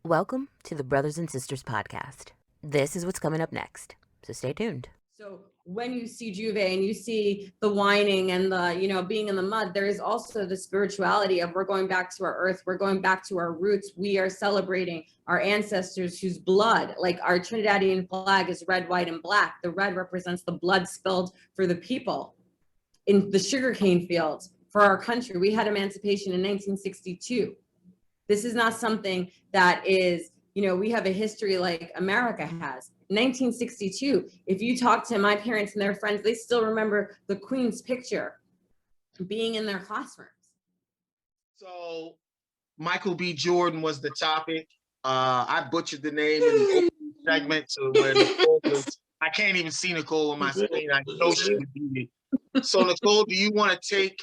Welcome to the Brothers and Sisters podcast. This is what's coming up next, so stay tuned. So when you see Juve and you see the whining and the, being in the mud, there is also the spirituality of we're going back to our earth. We're going back to our roots. We are celebrating our ancestors whose blood, like our Trinidadian flag is red, white, and black. The red represents the blood spilled for the people in the sugarcane fields for our country. We had emancipation in 1962. This is not something that is, we have a history like America has. 1962, if you talk to my parents and their friends, they still remember the Queen's picture being in their classrooms. So Michael B. Jordan was the topic. I butchered the name in the opening segment to where Nicole was, I can't even see Nicole on my screen. I know she would be it. So Nicole, do you want to take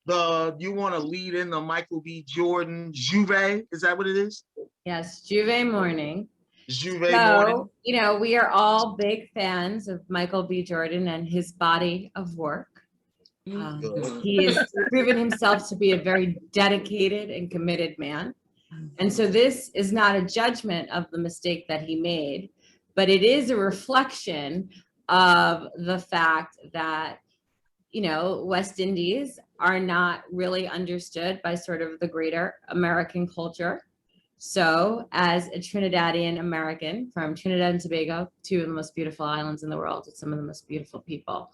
you want to lead in the Michael B. Jordan Juve? Is that what it is? Yes, Juve morning. Juve morning. We are all big fans of Michael B. Jordan and his body of work. He has proven himself to be a very dedicated and committed man. And so this is not a judgment of the mistake that he made, but it is a reflection of the fact that, West Indies are not really understood by sort of the greater American culture. So as a Trinidadian American from Trinidad and Tobago, two of the most beautiful islands in the world with some of the most beautiful people,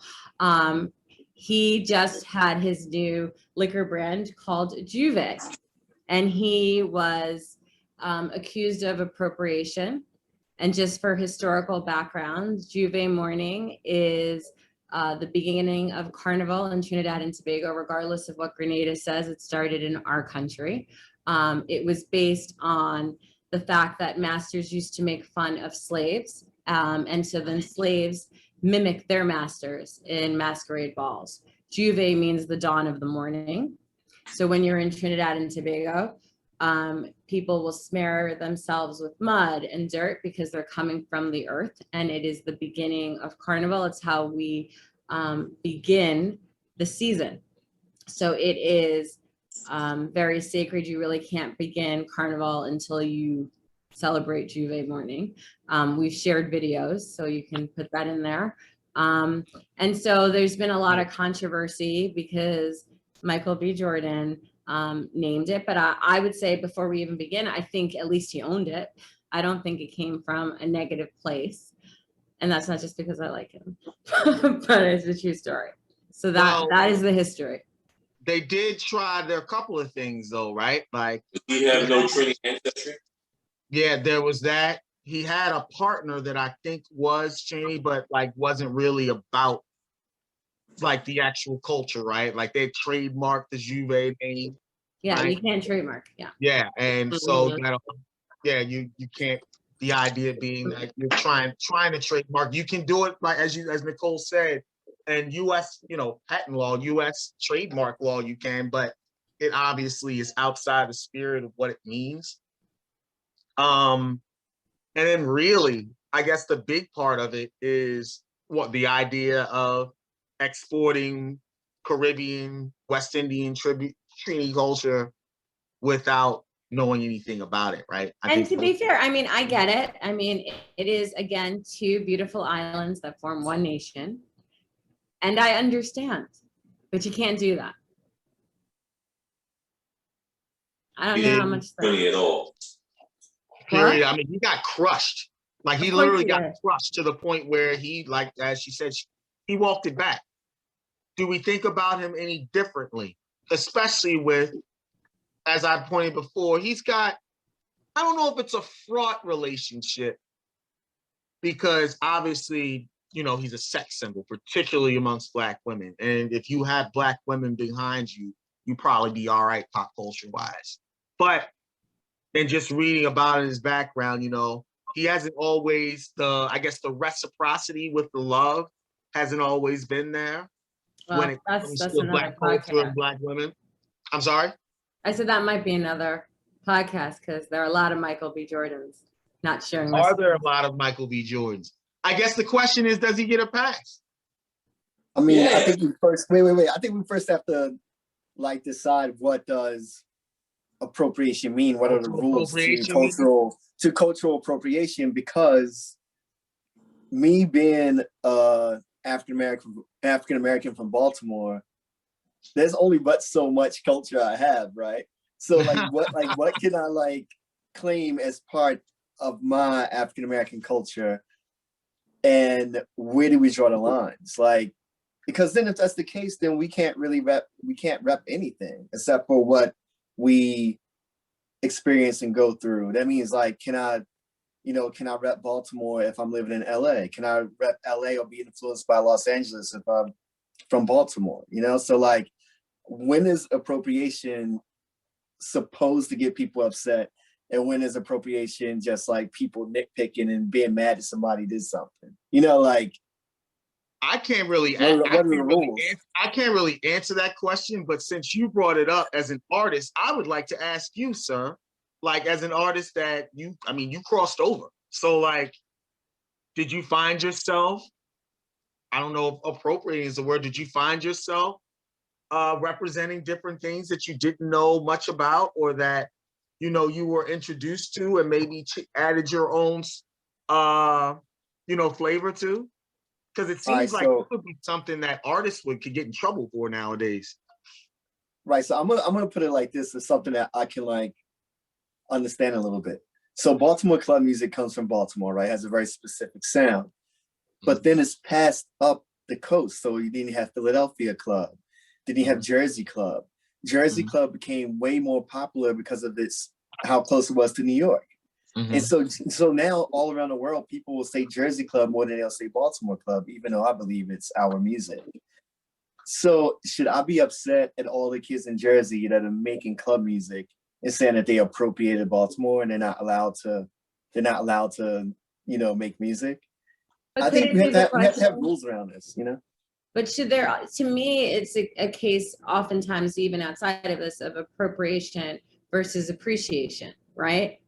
he just had his new liquor brand called Juve. And he was accused of appropriation. And just for historical background, Juve morning is the beginning of Carnival in Trinidad and Tobago. Regardless of what Grenada says, it started in our country. It was based on the fact that masters used to make fun of slaves. And so then slaves mimic their masters in masquerade balls. Juve means the dawn of the morning. So when you're in Trinidad and Tobago, people will smear themselves with mud and dirt because they're coming from the earth, and it is the beginning of Carnival. It's how we begin the season. So it is very sacred. You really can't begin Carnival until you celebrate Juve morning. We've shared videos, so you can put that in there. And so there's been a lot of controversy because Michael B. Jordan named it, but I would say before we even begin, I think at least he owned it. I don't think it came from a negative place, and that's not just because I like him, but it's a true story. So that is the history. They did try. There are a couple of things though, right? Like we have no Trinity ancestry. Yeah, there was that. He had a partner that I think was Cheney, but like wasn't really about like the actual culture, right? Like they trademarked the Juve name. Yeah, right? You can't trademark. Yeah. Yeah, and so you can't. The idea being that you're trying to trademark. You can do it like as Nicole said, and U.S. patent law, U.S. trademark law, you can, but it obviously is outside the spirit of what it means. And then really, I guess the big part of it is what the idea of exporting Caribbean, West Indian Trini culture without knowing anything about it, right? And to be fair, I get it. It is, again, two beautiful islands that form one nation. And I understand, but you can't do that. I don't know how much money at all. Period. He got crushed. Like he literally got crushed to the point where he, like as she said, he walked it back. Do we think about him any differently? Especially with, as I pointed before, he's got, I don't know if it's a fraught relationship, because obviously, he's a sex symbol, particularly amongst Black women. And if you have Black women behind you, you probably be all right pop culture wise. But and just reading about his background, he hasn't always the reciprocity with the love hasn't always been there when it comes to Black culture and Black women. I'm sorry? I said that might be another podcast because there are a lot of Michael B. Jordans not sharing. Are there a lot of Michael B. Jordans? I guess the question is, does he get a pass? I mean, I think we first wait. I think we first have to decide what does appropriation mean? What are the rules to Appropriation cultural appropriation? Because me being African American from Baltimore, there's only but so much culture I have, right? So what can I like claim as part of my African American culture, and where do we draw the lines? Like, because then if that's the case, then we can't rep anything except for what we experience and go through. That means like, can I rep Baltimore if I'm living in LA? Can I rep LA or be influenced by Los Angeles if I'm from Baltimore? So like, when is appropriation supposed to get people upset? And when is appropriation just like people nitpicking and being mad that somebody did something? Like, I can't really answer that question, but since you brought it up as an artist, I would like to ask you, sir, like as an artist that you crossed over. So like, did you find yourself, I don't know if appropriating is the word, did you find yourself representing different things that you didn't know much about, or that, you were introduced to and maybe added your own, flavor to? Because it seems like it could be something that artists could get in trouble for nowadays. Right. So I'm gonna put it like this: as something that I can like understand a little bit. So Baltimore club music comes from Baltimore, right? It has a very specific sound, but then it's passed up the coast. So then you have Philadelphia club, then you have Jersey club. Jersey club became way more popular because of how close it was to New York. And so now all around the world, people will say Jersey club more than they'll say Baltimore club, even though I believe it's our music. So should I be upset at all the kids in Jersey that are making club music and saying that they appropriated Baltimore and they're not allowed to make music? But I think we have to have rules around this, But to me, it's a case oftentimes even outside of this of appropriation versus appreciation, right?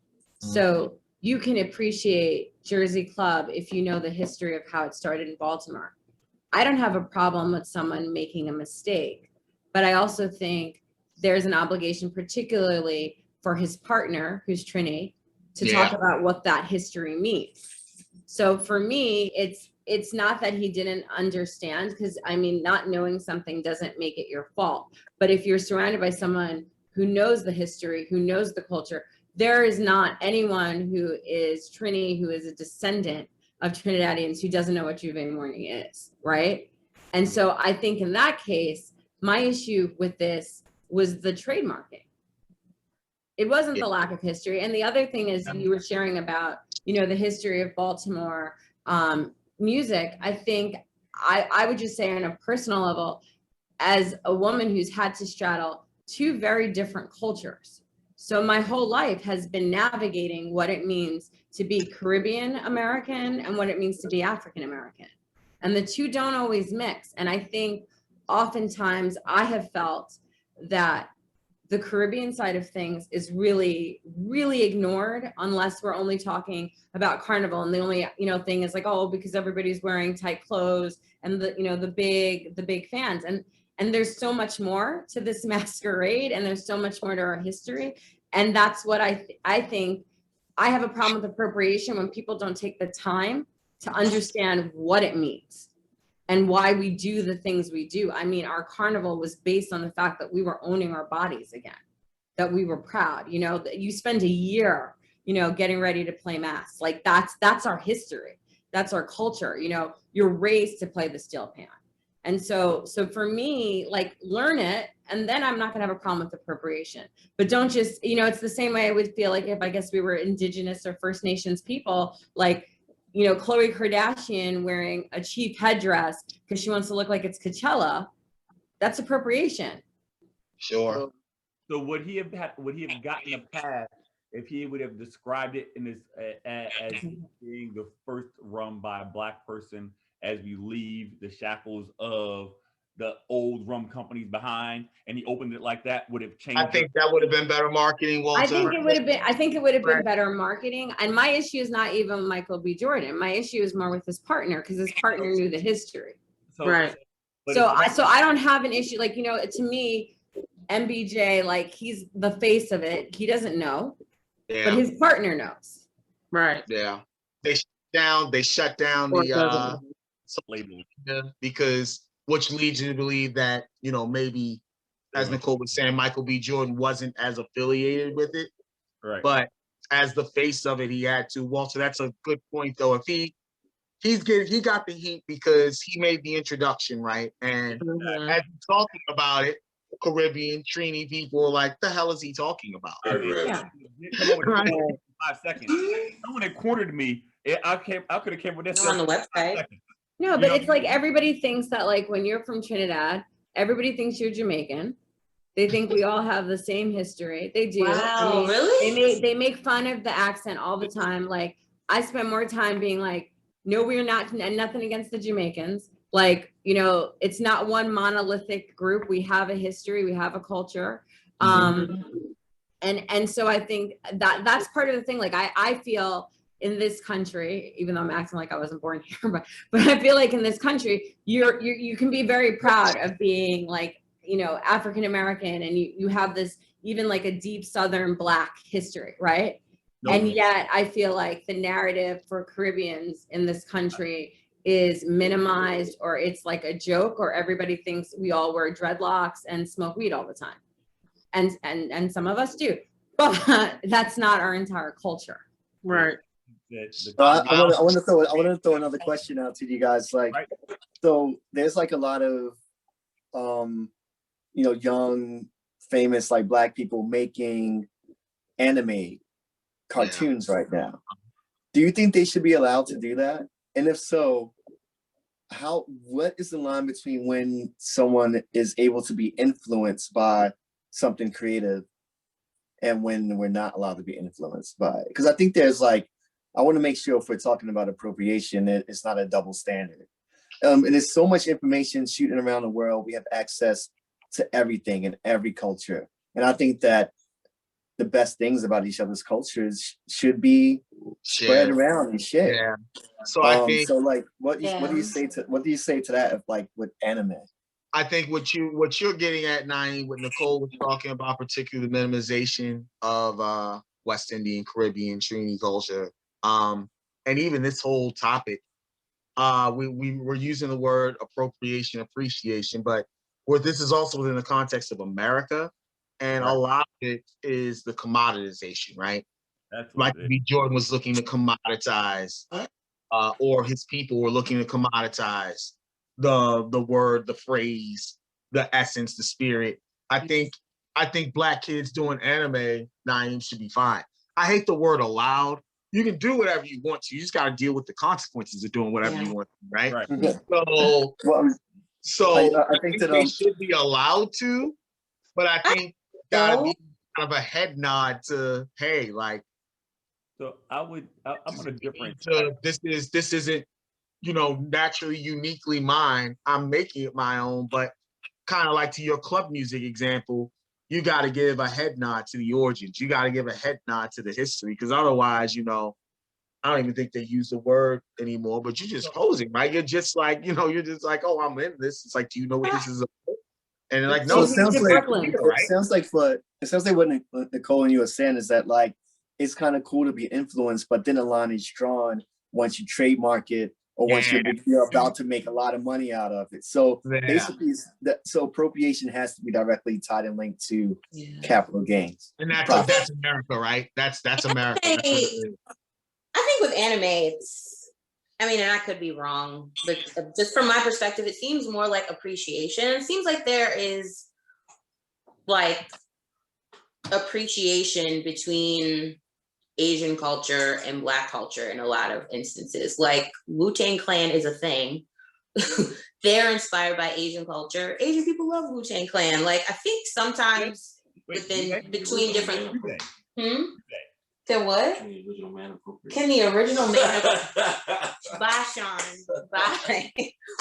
So you can appreciate Jersey Club if you know the history of how it started in Baltimore. I don't have a problem with someone making a mistake, but I also think there's an obligation, particularly for his partner, who's Trini, to talk about what that history means. So for me, it's not that he didn't understand, because not knowing something doesn't make it your fault. But if you're surrounded by someone who knows the history, who knows the culture, there is not anyone who is Trini, who is a descendant of Trinidadians, who doesn't know what Juve Morning is, right? And so I think in that case, my issue with this was the trademarking. It wasn't the lack of history. And the other thing is, you were sharing about, the history of Baltimore music. I think I would just say on a personal level, as a woman who's had to straddle two very different cultures. So my whole life has been navigating what it means to be Caribbean American and what it means to be African American. And the two don't always mix. And I think oftentimes I have felt that the Caribbean side of things is really, really ignored unless we're only talking about Carnival. And the only, thing is like, oh, because everybody's wearing tight clothes and the big fans. And there's so much more to this masquerade, and there's so much more to our history. And that's what I think. I have a problem with appropriation when people don't take the time to understand what it means and why we do the things we do. Our carnival was based on the fact that we were owning our bodies again, that we were proud. You spend a year, getting ready to play mass. Like that's our history. That's our culture. You're raised to play the steel pan. And so for me, like, learn it, and then I'm not gonna have a problem with appropriation. But don't just, it's the same way I would feel like if I guess we were Indigenous or First Nations people, like, Khloe Kardashian wearing a cheap headdress because she wants to look like it's Coachella. That's appropriation. Sure. So would he have gotten a pass if he would have described it in this as being the first rum by a Black person, as we leave the shackles of the old rum companies behind, and he opened it like that? Would have changed? I think that would have been better marketing, Walter. I think it would have been better marketing. And my issue is not even Michael B. Jordan. My issue is more with his partner, because his partner knew the history. So I don't have an issue. Like, to me, MBJ, like he's the face of it. He doesn't know, but Yeah, his partner knows. Right. yeah. They shut down Or the doesn't. Label. because which leads you to believe that, maybe, as Nicole was saying, Michael B. Jordan wasn't as affiliated with it. Right. But as the face of it, he had to. Walter, that's a good point, though. If he got the heat because he made the introduction, right? And Mhm. as he's talking about it, Caribbean, Trini people are like, the hell is he talking about? Yeah. Come on with Right. 5 seconds. Someone had cornered me. I could have came with this On the stuff in 5 website. seconds. No, You but know? it's like everybody thinks that like when you're from Trinidad, everybody thinks you're Jamaican. They think we all have the same history. They do. Wow, really? They make fun of the accent all the time. Like I spend more time being like, no, we're not, and nothing against the Jamaicans. Like, it's not one monolithic group. We have a history, we have a culture. And so I think that that's part of the thing. Like I feel in this country, even though I'm acting like I wasn't born here, but I feel like in this country, you can be very proud of being like, African American, and you have this even like a deep Southern Black history, right? And yet I feel like the narrative for Caribbeans in this country is minimized, or it's like a joke, or everybody thinks we all wear dreadlocks and smoke weed all the time. And some of us do, but that's not our entire culture. Right. I want to throw another question out to you guys. Like, so there's like a lot of, young, famous like Black people making anime cartoons right now. Do you think they should be allowed to do that? And if so, what is the line between when someone is able to be influenced by something creative and when we're not allowed to be influenced by it? Because I think there's like, I want to make sure if we're talking about appropriation, it's not a double standard. And there's so much information shooting around the world. We have access to everything in every culture. And I think that the best things about each other's cultures should be spread around and shared. Yeah. So I think. So like, what do you say to that? If like with anime, I think what you're getting at, Naeem, what Nicole was talking about, particularly the minimization of West Indian, Caribbean, Trini culture, and even this whole topic, we were using the word appropriation, appreciation, but this is also within the context of America, and a lot of it is the commoditization, right? Like B. Jordan was looking to commoditize, or his people were looking to commoditize the word, the phrase, the essence, the spirit. I think Black kids doing anime, Naeem, should be fine. I hate the word allowed. You can do whatever you want to. You just got to deal with the consequences of doing whatever you want to, right? So I think that they should be allowed to, but I think gotta be kind of a head nod to, hey, like. So I'm on a different. This isn't, naturally uniquely mine. I'm making it my own, but kind of like to your club music example, you got to give a head nod to the origins. You got to give a head nod to the history, because otherwise, I don't even think they use the word anymore, but you're just posing, right? You're just like, you're just like, oh, I'm in this. It's like, do you know what this is about? And they're like, no, so it sounds like what Nicole and you are saying is that like, it's kind of cool to be influenced, but then a line is drawn once you trademark it, or once you're about to make a lot of money out of it. So basically, so appropriation has to be directly tied and linked to capital gains. And that's America, right? That's America. I think with anime, and I could be wrong, but just from my perspective, it seems more like appreciation. It seems like there is like appreciation between Asian culture and Black culture in a lot of instances. Like Wu-Tang Clan is a thing. They're inspired by Asian culture. Asian people love Wu-Tang Clan. Like I think sometimes between different. Can what? Can the original man? Bye, Sean. Bye.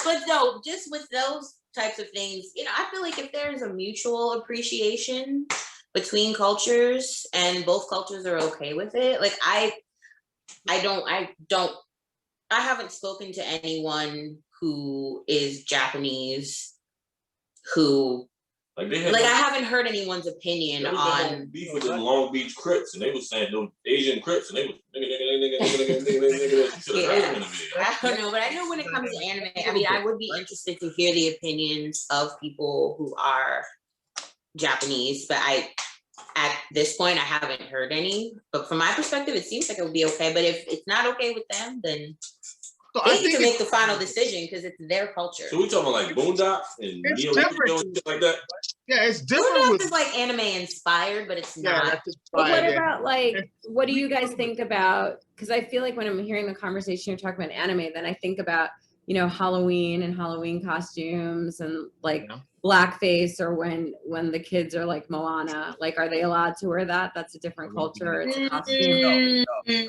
But no, just with those types of things, I feel like if there's a mutual appreciation between cultures and both cultures are okay with it, like I haven't spoken to anyone who is Japanese who Like they had Like I haven't heard anyone's opinion there was on. beef with the Long Beach Crips, and they was saying those Asian Crips, and they was nigga. She should have heard them. I don't know, but I know when it comes to anime, I mean, I would be interested to hear the opinions of people who are Japanese, but at this point, I haven't heard any. But from my perspective, it seems like it would be okay. But if it's not okay with them, then they get to make the final decision because it's their culture. So we talking like Boondocks and Neo and shit like that? Yeah, it's different. Boondocks is like anime inspired, but it's not. But what about like, what do you guys think about? Because I feel like when I'm hearing the conversation, you're talking about anime, then I think about, you know, Halloween and Halloween costumes and like blackface, or when the kids are like Moana, like, are they allowed to wear that? That's a different culture. It's a costume.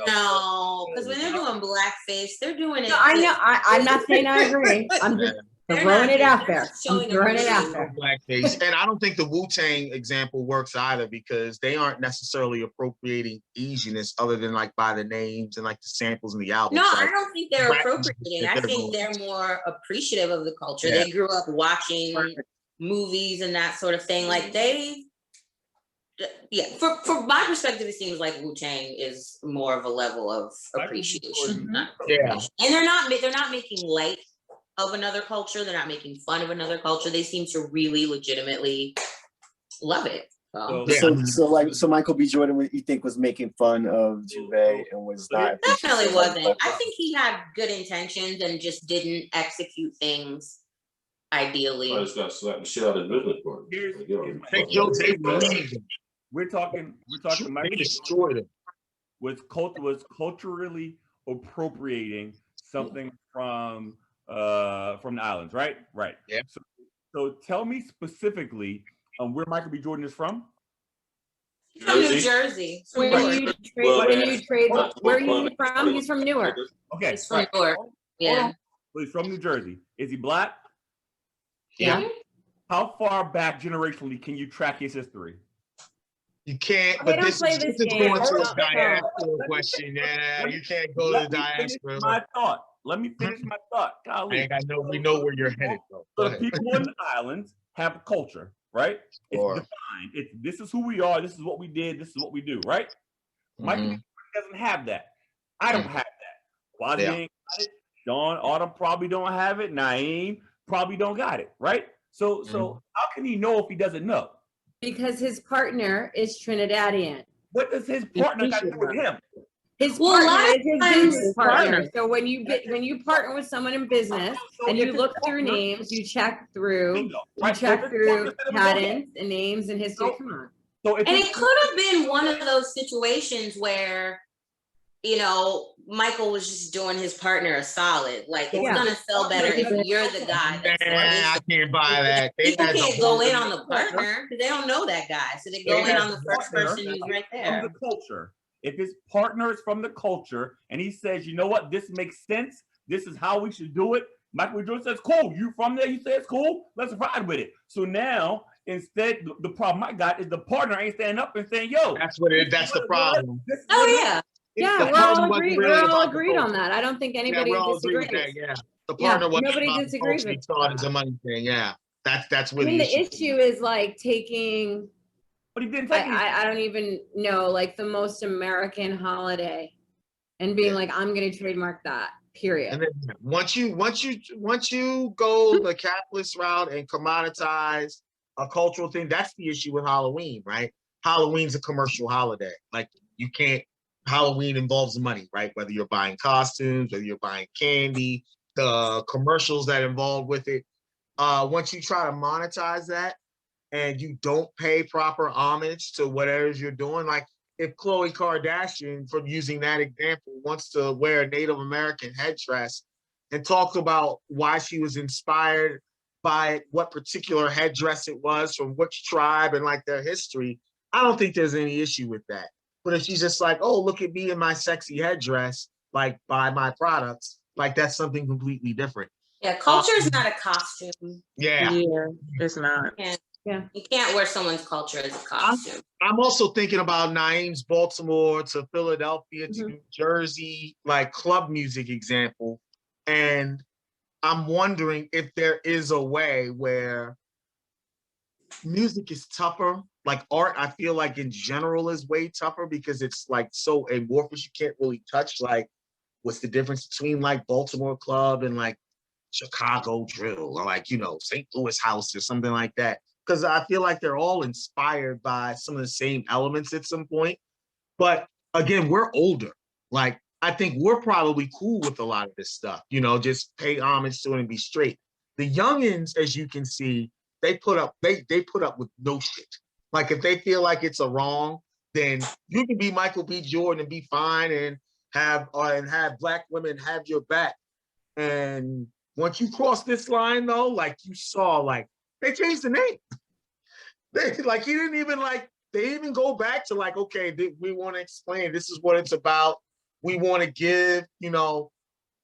No, because when they're doing blackface, they're doing it. No, I know. I'm not saying I agree. I'm just throwing it out there. I'm throwing it out there. Blackface. And I don't think the Wu-Tang example works either, because they aren't necessarily appropriating Asianness other than like by the names and like the samples in the album. No, I don't think they're appropriating. I think they're more appreciative of the culture. They grew up watching movies and that sort of thing. Like for my perspective, it seems like Wu-Tang is more of a level of appreciation. Not appropriation. And they're not making light of another culture. They're not making fun of another culture. They seem to really legitimately love it. So Michael B. Jordan, what you think was making fun of Juve and was not? Definitely wasn't. I think he had good intentions and just didn't execute things ideally. I just got slapped the shit out of the business for it. We're talking. They destroyed it. Was culturally appropriating something from the islands, right? Right. Yeah. So tell me specifically where Michael B. Jordan is from. From New Jersey. Where are you from? He's from Newark. Okay. He's from Newark. Yeah. So he's from New Jersey. Is he black? Yeah. How far back generationally can you track his history? You can't, but this is going to a diaspora question. Yeah, you can't go to the diaspora. Let me finish my thought. Golly. We know where you're headed, though. So the people in the islands have a culture, right? It's defined. This is who we are. This is what we did. This is what we do, right? Michael doesn't have that. I don't have that. Quasi ain't got it. Dawn, Autumn probably don't have it. Naeem probably don't got it, right? So how can he know if he doesn't know? Because his partner is Trinidadian. What does his partner got to do with him? His partner is his business partner. So when you partner with someone in business and you look through names, you check through patents and names and history. Come on. And it could have been one of those situations where, you know, Michael was just doing his partner a solid. Like, it's gonna sell better if you're the guy. I can't buy that. People can't go in on the partner because they don't know that guy. So they go in on the first person who's right there. From the culture. If his partner is from the culture and he says, you know what, this makes sense. This is how we should do it. Michael B. Jordan says, cool. You from there? You say it's cool? Let's ride with it. So now, instead, the problem I got is the partner ain't standing up and saying, yo. That's the problem. Yeah, we're all agreed on that. I don't think anybody disagrees. The partner nobody disagrees with that. It's a money thing. Yeah, that's what the issue is. Like taking. But he didn't take. I don't even know, like the most American holiday, and being like, I'm going to trademark that. Period. And then once you go the capitalist route and commoditize a cultural thing, that's the issue with Halloween, right? Halloween's a commercial holiday. Like you can't. Halloween involves money, right? Whether you're buying costumes, whether you're buying candy, the commercials that involve with it. Once you try to monetize that and you don't pay proper homage to whatever you're doing, like if Khloe Kardashian, from using that example, wants to wear a Native American headdress and talk about why she was inspired by what particular headdress it was, from which tribe and like their history, I don't think there's any issue with that. But if she's just like, oh, look at me in my sexy headdress, like buy my products, like that's something completely different. Yeah, culture is not a costume. Yeah, it's not. You can't wear someone's culture as a costume. I'm also thinking about Naeem's Baltimore to Philadelphia to New Jersey, like club music example. And I'm wondering if there is a way where music is tougher. Like art, I feel like in general is way tougher because it's like so amorphous. You can't really touch like what's the difference between like Baltimore club and like Chicago drill or like, St. Louis house or something like that. Because I feel like they're all inspired by some of the same elements at some point. But again, we're older. Like, I think we're probably cool with a lot of this stuff, just pay homage to it and be straight. The youngins, as you can see, they put up with no shit. Like if they feel like it's a wrong, then you can be Michael B. Jordan and be fine and have Black women have your back. And once you cross this line, though, like you saw, like they changed the name. They like he didn't even like they even go back to like, okay, we want to explain this is what it's about. We want to give,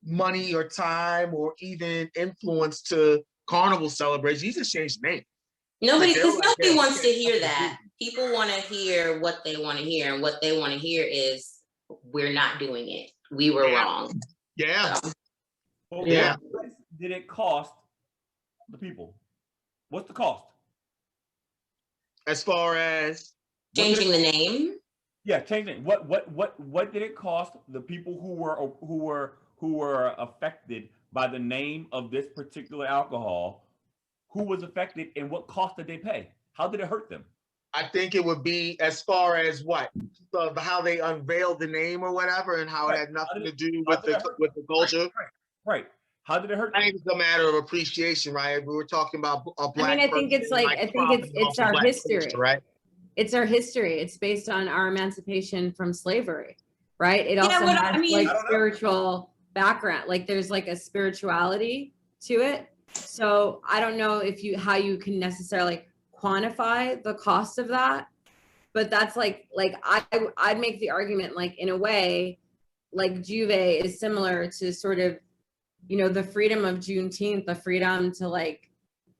money or time or even influence to carnival celebrations. He just changed the name. Nobody wants to hear that. People want to hear what they want to hear, and what they want to hear is we're not doing it. We were wrong. Yeah. So, Well, yeah. What did it cost the people? What's the cost? As far as changing the name? Yeah, changing. What did it cost the people who were affected by the name of this particular alcohol? Who was affected and what cost did they pay? How did it hurt them? I think it would be as far as what how they unveiled the name or whatever, and how it had nothing to do with the culture. Right. How did it hurt them? I think it's a matter of appreciation, right? We were talking about a Black. I think it's it's our history, culture, right? It's our history. It's based on our emancipation from slavery, right? It also has spiritual background. Like there's like a spirituality to it. So I don't know how you can necessarily quantify the cost of that, but that's I'd make the argument like in a way, like Juve is similar to sort of, the freedom of Juneteenth, the freedom to like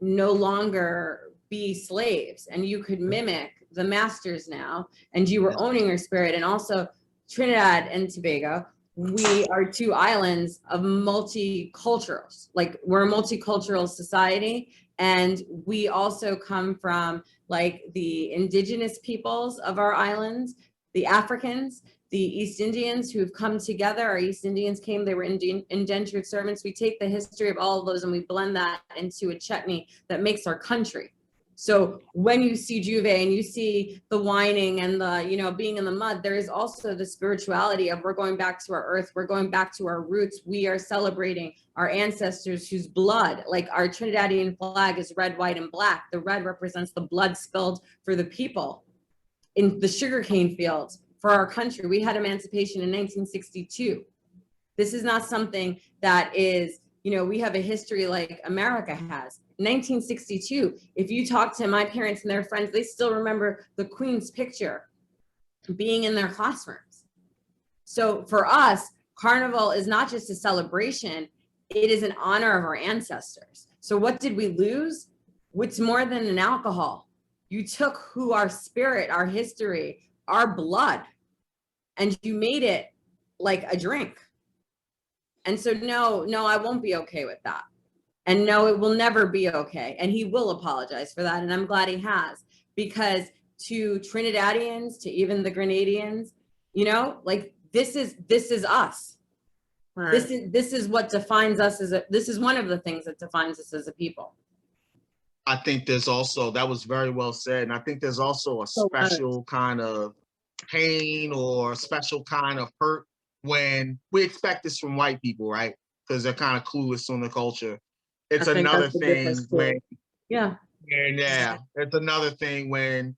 no longer be slaves, and you could mimic the masters now, and you were owning your spirit. And also Trinidad and Tobago, we are two islands of multiculturals. Like we're a multicultural society, and we also come from like the indigenous peoples of our islands, the Africans, the East Indians who've come together. Our East Indians came, they were indentured servants. We take the history of all of those and we blend that into a chutney that makes our country. So when you see Juve and you see the whining and the, being in the mud, there is also the spirituality of we're going back to our earth. We're going back to our roots. We are celebrating our ancestors whose blood, like our Trinidadian flag is red, white, and black. The red represents the blood spilled for the people in the sugarcane fields for our country. We had emancipation in 1962. This is not something that is, we have a history like America has. 1962, if you talk to my parents and their friends, they still remember the Queen's picture being in their classrooms. So for us, Carnival is not just a celebration, it is an honor of our ancestors. So what did we lose? What's more than an alcohol? You took who our spirit, our history, our blood, and you made it like a drink. And so no, I won't be okay with that. And no, it will never be okay. And he will apologize for that. And I'm glad he has, because to Trinidadians, to even the Grenadians, like this is us. Right. This is what defines us this is one of the things that defines us as a people. I think there's also, that was very well said. And I think there's also a special kind of pain or special kind of hurt when we expect this from white people, right? Because they're kind of clueless on the culture. It's another thing when, it's another thing when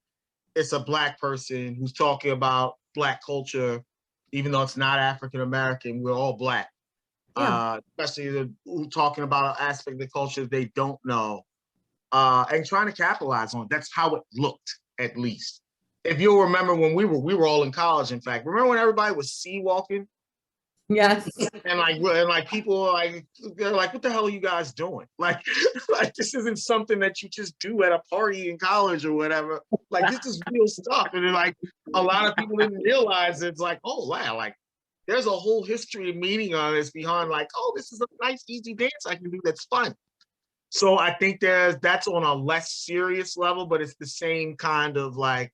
it's a Black person who's talking about Black culture, even though it's not African American. We're all Black, especially talking about an aspect of the culture they don't know, and trying to capitalize on it. That's how it looked, at least. If you'll remember when we were all in college. In fact, remember when everybody was sea walking? Yes. And people are like, they're like, what the hell are you guys doing? Like this isn't something that you just do at a party in college or whatever. Like this is real stuff. And then like a lot of people didn't realize it's like, oh wow, like there's a whole history and meaning on this behind like, oh, this is a nice, easy dance I can do that's fun. So I think that's on a less serious level, but it's the same kind of like,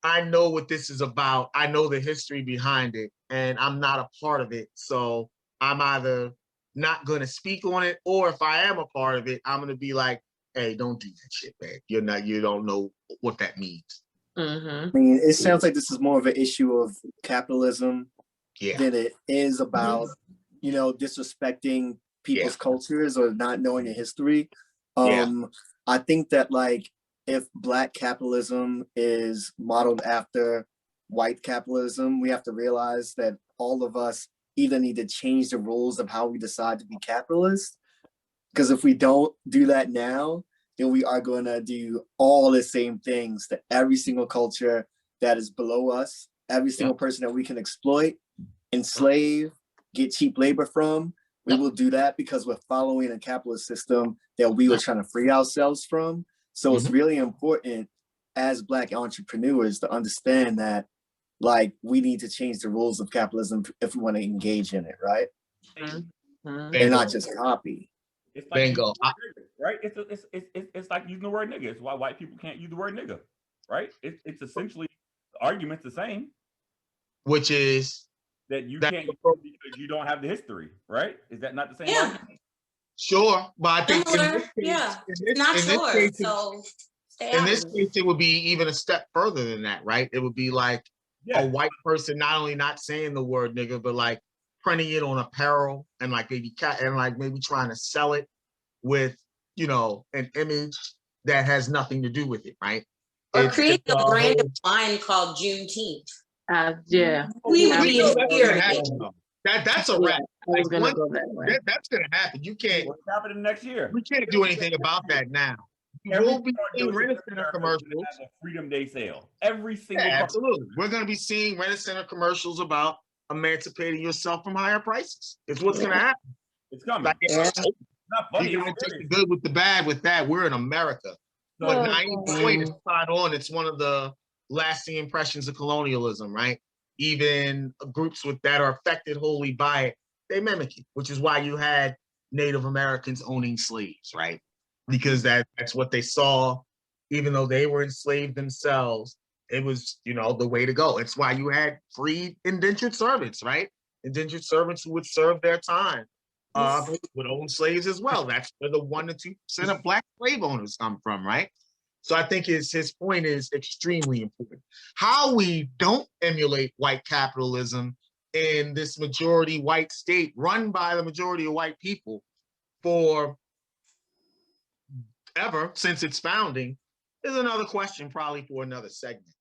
I know what this is about. I know the history behind it, and I'm not a part of it. So I'm either not going to speak on it, or if I am a part of it, I'm going to be like, hey, don't do that shit, man. You don't know what that means. Mm-hmm. I mean, it sounds like this is more of an issue of capitalism Yeah. than it is about, disrespecting people's cultures or not knowing the history. I think that like if Black capitalism is modeled after white capitalism, we have to realize that all of us either need to change the rules of how we decide to be capitalist. Because if we don't do that now, then we are going to do all the same things to every single culture that is below us, every single person that we can exploit, enslave, get cheap labor from. We will do that because we're following a capitalist system that we were trying to free ourselves from. So it's really important as Black entrepreneurs to understand that, like, we need to change the rules of capitalism if we want to engage in it, right? And not just copy. It's like Bingo. Right? It's like using the word nigga. It's why white people can't use the word nigga, right? It's essentially the argument's the same. Which is that you can't use it because you don't have the history, right? Is that not the same argument? Sure, but I think in this case, it would be even a step further than that, right? It would be like a white person not only not saying the word nigga, but like printing it on apparel and like maybe trying to sell it with, an image that has nothing to do with it, right? Or create a brand of wine called Juneteenth. We would be infuriated. That's a wrap. Like, that's gonna happen. You can't. What's happening next year? We can't do anything about that now. We'll be seeing Rent-A-Center commercials. A Freedom Day sale. Every single absolutely. We're gonna be seeing Rent-A-Center commercials about emancipating yourself from higher prices. It's what's gonna happen. It's coming. Like, it's not funny. You gotta take the good with the bad with that. We're in America. But naive way to spot on. It's one of the lasting impressions of colonialism, right? Even groups that are affected wholly by it, they mimic it, which is why you had Native Americans owning slaves, right? Because that's what they saw, even though they were enslaved themselves. It was, the way to go. It's why you had free indentured servants, right? Indentured servants who would serve their time would own slaves as well. That's where the 1% to 2% of Black slave owners come from, right? So I think his point is extremely important. How we don't emulate white capitalism in this majority white state run by the majority of white people for ever since its founding is another question, probably for another segment.